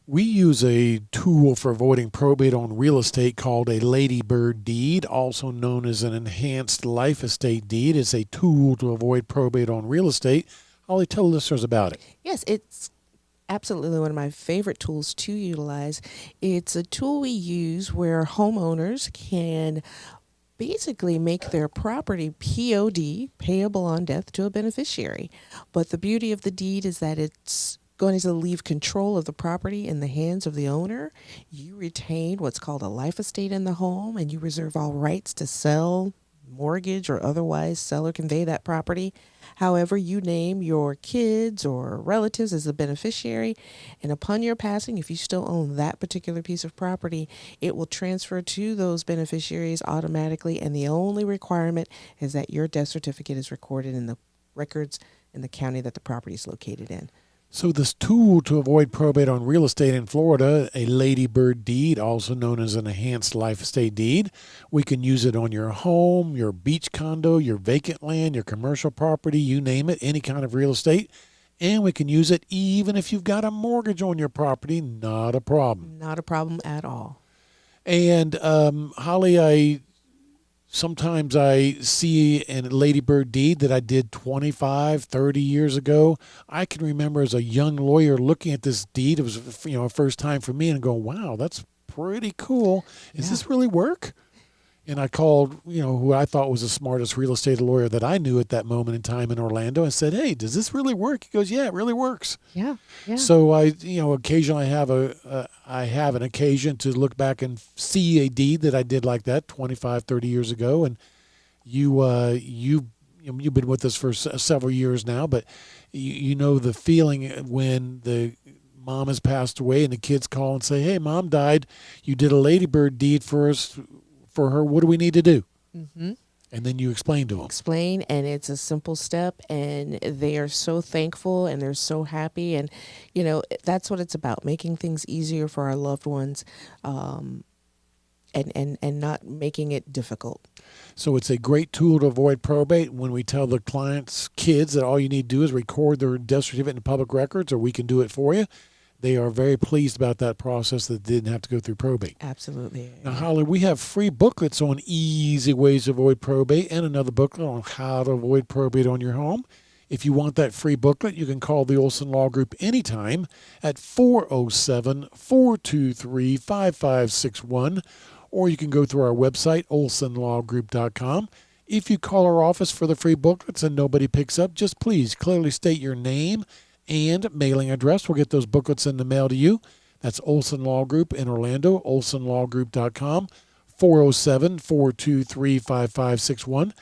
We use a tool for avoiding probate on real estate called a ladybird deed, also known as an enhanced life estate deed. It's a tool to avoid probate on real estate. Holly, tell listeners about it. Yes, it's absolutely one of my favorite tools to utilize. It's a tool we use where homeowners can basically make their property POD, payable on death, to a beneficiary. But the beauty of the deed is that it's going to leave control of the property in the hands of the owner. You retain what's called a life estate in the home, and you reserve all rights to sell, mortgage, or otherwise sell or convey that property. However, you name your kids or relatives as the beneficiary, and upon your passing, if you still own that particular piece of property, it will transfer to those beneficiaries automatically, and the only requirement is that your death certificate is recorded in the records in the county that the property is located in. So, this tool to avoid probate on real estate in Florida, a ladybird deed, also known as an enhanced life estate deed, we can use it on your home, your beach condo, your vacant land, your commercial property, you name it, any kind of real estate. And we can use it even if you've got a mortgage on your property, not a problem. Not a problem at all. And Holly, sometimes I see a ladybird deed that I did 25, 30 years ago. I can remember as a young lawyer looking at this deed. It was, a first time for me and going, wow, that's pretty cool. Does Yeah. this really work? And I called, who I thought was the smartest real estate lawyer that I knew at that moment in time in Orlando and said, hey, does this really work? He goes, yeah, it really works. Yeah. Yeah. So occasionally I have an occasion to look back and see a deed that I did like that 25, 30 years ago. And you've been with us for several years now, but you know the feeling when the mom has passed away and the kids call and say, hey, mom died. You did a ladybird deed for us, for her. What do we need to do? Mm-hmm. And then you explain to them. Explain, and it's a simple step, and they are so thankful and they're so happy. And that's what it's about, making things easier for our loved ones, and not making it difficult. So it's a great tool to avoid probate. When we tell the clients' kids that all you need to do is record their death certificate in public records, or we can do it for you, they are very pleased about that process, that didn't have to go through probate. Absolutely. Now, Holly, we have free booklets on easy ways to avoid probate and another booklet on how to avoid probate on your home. If you want that free booklet, you can call the Olsen Law Group anytime at 407-423-5561, or you can go through our website, olsenlawgroup.com. If you call our office for the free booklets and nobody picks up, just please clearly state your name and mailing address. We'll get those booklets in the mail to you. That's Olsen Law Group in Orlando, olsenlawgroup.com, 407-423-5561.